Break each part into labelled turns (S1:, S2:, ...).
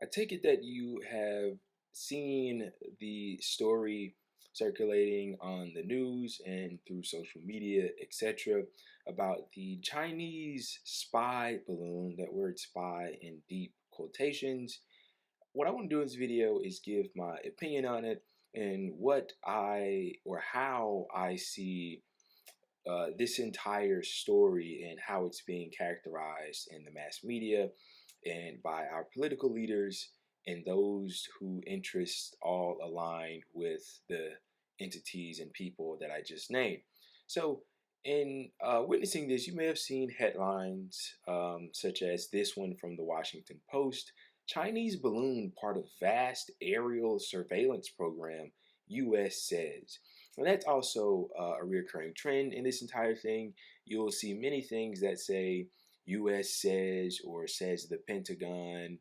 S1: I take it that you have seen the story circulating on the news and through social media, etc., about the Chinese spy balloon, that word spy in deep quotations. What I want to do in this video is give my opinion on it and what I or how I see this entire story and how it's being characterized in the mass media and by our political leaders and those who interests all align with the entities and people that I just named. So, in witnessing this, you may have seen headlines such as this one from the Washington Post: Chinese balloon part of vast aerial surveillance program, U.S. says. And that's also a recurring trend in this entire thing. You'll see many things that say US says or says the Pentagon,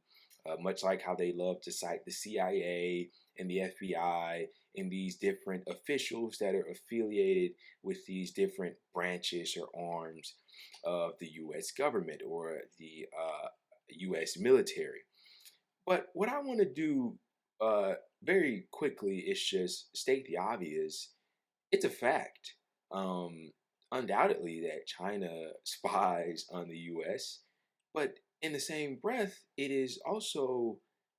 S1: much like how they love to cite the CIA and the FBI and these different officials that are affiliated with these different branches or arms of the US government or the US military. But what I want to do very quickly is just state the obvious. It's a fact, um, undoubtedly, that China spies on the U.S., but in the same breath, it is also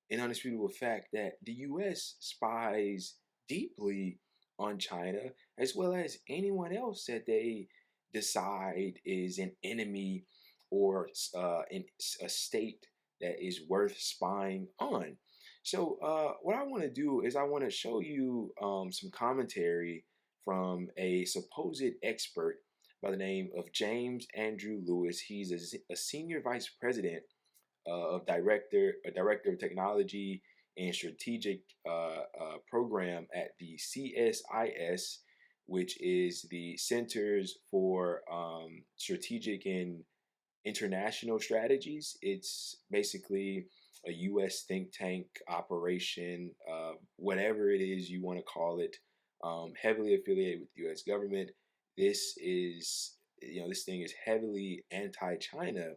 S1: an undisputable fact that the U.S. spies deeply on China, as well as anyone else that they decide is an enemy or in a state that is worth spying on. So, what I want to do is I want to show you some commentary from a supposed expert by the name of James Andrew Lewis. He's a senior vice president a director of technology and strategic program at the CSIS, which is the Centers for Strategic and International Strategies. It's basically a U.S. think tank operation, whatever it is you want to call it, heavily affiliated with the U.S. government. This is, this thing is heavily anti-China,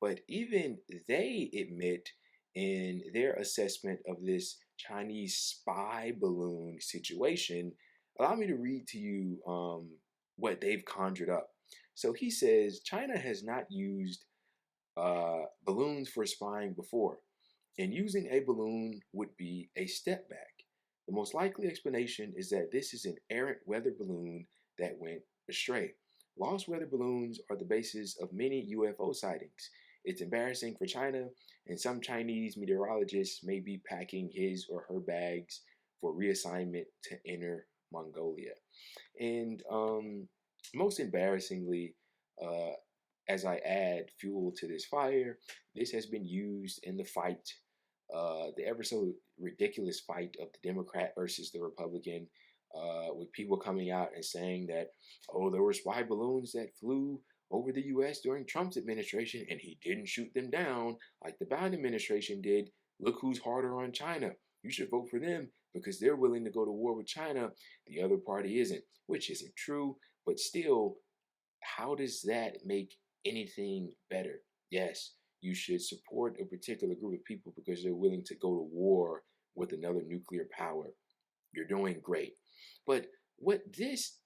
S1: but even they admit in their assessment of this Chinese spy balloon situation. Allow me to read to you what they've conjured up. So he says China has not used balloons for spying before, and using a balloon would be a step back. The most likely explanation is that this is an errant weather balloon that went astray. Lost weather balloons are the basis of many UFO sightings. It's embarrassing for China, and some Chinese meteorologists may be packing his or her bags for reassignment to inner Mongolia. And most embarrassingly, uh, as I add fuel to this fire, this has been used in the fight, the ever so ridiculous fight of the Democrat versus the Republican, with people coming out and saying that, oh, there were spy balloons that flew over the U.S. during Trump's administration and he didn't shoot them down like the Biden administration did. Look who's harder on China. You should vote for them because they're willing to go to war with China. The other party isn't, which isn't true, but still, how does that make anything better? Yes, you should support a particular group of people because they're willing to go to war with another nuclear power. You're doing great. But what this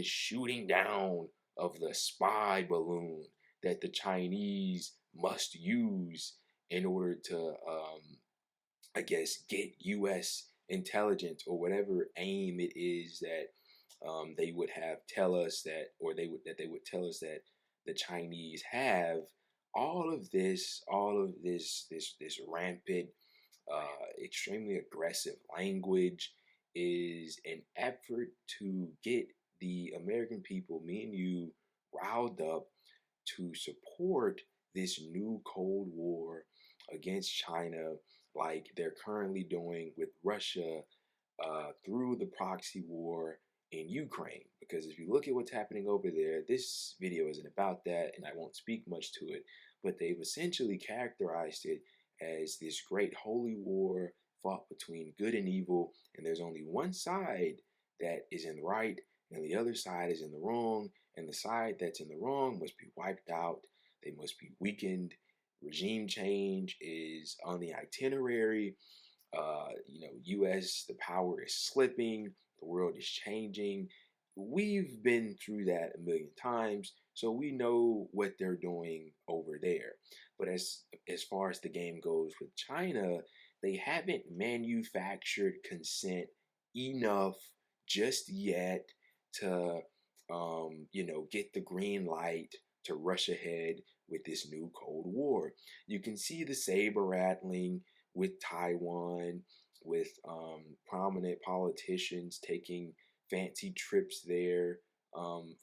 S1: shooting down of the spy balloon that the Chinese must use in order to, I guess, get U.S. intelligence or whatever aim it is that they would have tell us that, or they would tell us that the Chinese have. All of this rampant, extremely aggressive language is an effort to get the American people, me and you, riled up to support this new Cold War against China, like they're currently doing with Russia through the proxy war in Ukraine. Because if you look at what's happening over there, this video isn't about that, and I won't speak much to it. But they've essentially characterized it as this great holy war fought between good and evil, and there's only one side that is in the right, and the other side is in the wrong, and the side that's in the wrong must be wiped out. They must be weakened. regime change is on the itinerary. U.S. the power is slipping. The world is changing. We've been through that a million times, so we know what they're doing over there. But as far as the game goes with China, they haven't manufactured consent enough just yet to, get the green light to rush ahead with this new Cold War. You can see the saber rattling with Taiwan, with prominent politicians taking fancy trips there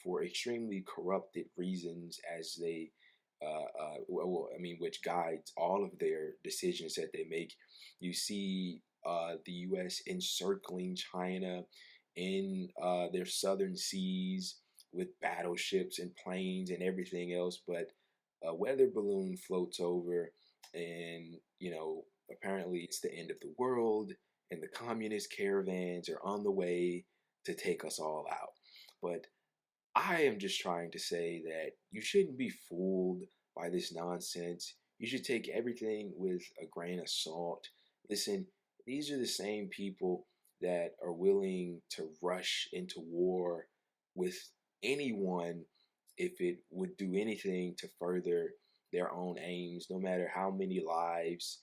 S1: for extremely corrupted reasons, as they, which guides all of their decisions that they make. You see the U.S. encircling China in their southern seas with battleships and planes and everything else, but a weather balloon floats over, and apparently it's the end of the world, and the communist caravans are on the way to take us all out. But I am just trying to say that you shouldn't be fooled by this nonsense. You should take everything with a grain of salt. Listen, these are the same people that are willing to rush into war with anyone if it would do anything to further their own aims, no matter how many lives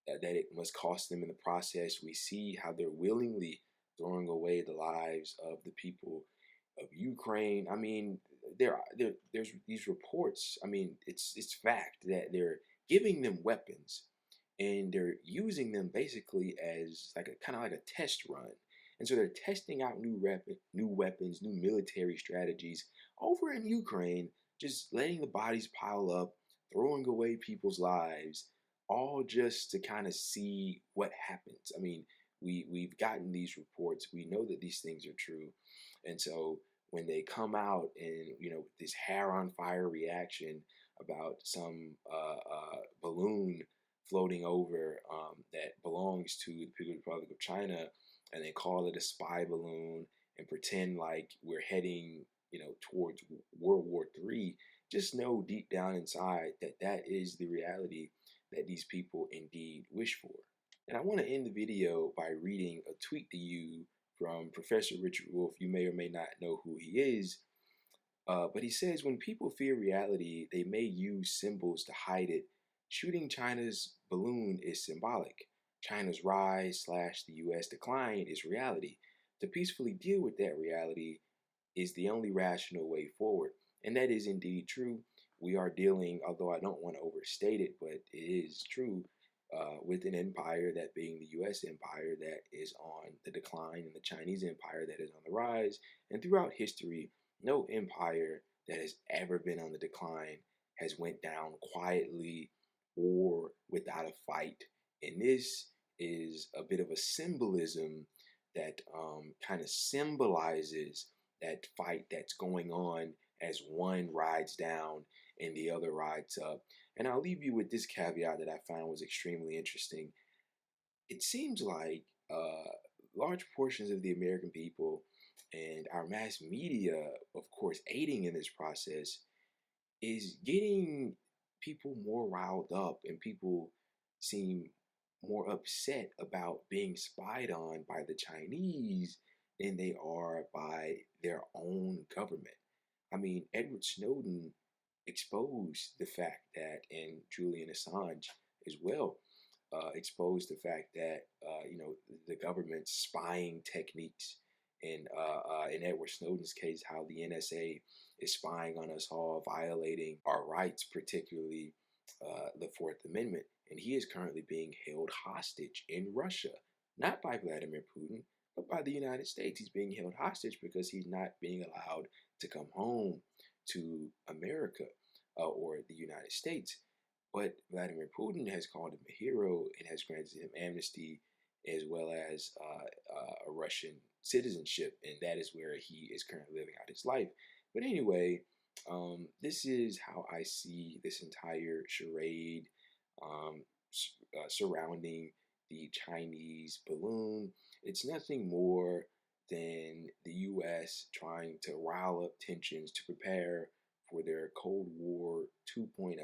S1: that it must cost them in the process. We see how they're willingly throwing away the lives of the people of Ukraine. I mean, there's these reports. I mean, it's fact that they're giving them weapons and they're using them basically as like a kind of like a test run. And so they're testing out new weapons, new military strategies over in Ukraine, just letting the bodies pile up, throwing away people's lives, all just to kind of see what happens. I mean, we've gotten these reports. We know that these things are true. And so when they come out and this hair on fire reaction about some balloon floating over that belongs to the People's Republic of China, and they call it a spy balloon and pretend like we're heading towards World War III, just know deep down inside that that is the reality that these people indeed wish for. And I want to end the video by reading a tweet to you from Professor Richard Wolff. You may or may not know who he is, but he says, when people fear reality, they may use symbols to hide it. Shooting China's balloon is symbolic. China's rise / the U.S. decline is reality. To peacefully deal with that reality is the only rational way forward. And that is indeed true. We are dealing, although I don't want to overstate it, but it is true, with an empire, that being the U.S. empire, that is on the decline, and the Chinese empire that is on the rise. And throughout history, no empire that has ever been on the decline has went down quietly or without a fight. And this is a bit of a symbolism that kind of symbolizes that fight that's going on as one rides down and the other rides up. And I'll leave you with this caveat that I found was extremely interesting. It seems like large portions of the American people and our mass media, of course, aiding in this process, is getting people more riled up, and people seem more upset about being spied on by the Chinese than they are by their own government. I mean, Edward Snowden exposed the fact that, and Julian Assange as well, exposed the fact that the government's spying techniques, and in Edward Snowden's case, how the NSA is spying on us all, violating our rights, particularly the Fourth Amendment. And he is currently being held hostage in Russia, not by Vladimir Putin, but by the United States. He's being held hostage because he's not being allowed to come home to America or the United States. But Vladimir Putin has called him a hero and has granted him amnesty, as well as a Russian citizenship, and that is where he is currently living out his life. But anyway, this is how I see this entire charade surrounding the Chinese balloon. It's nothing more than the U.S. trying to rile up tensions to prepare for their Cold War 2.0.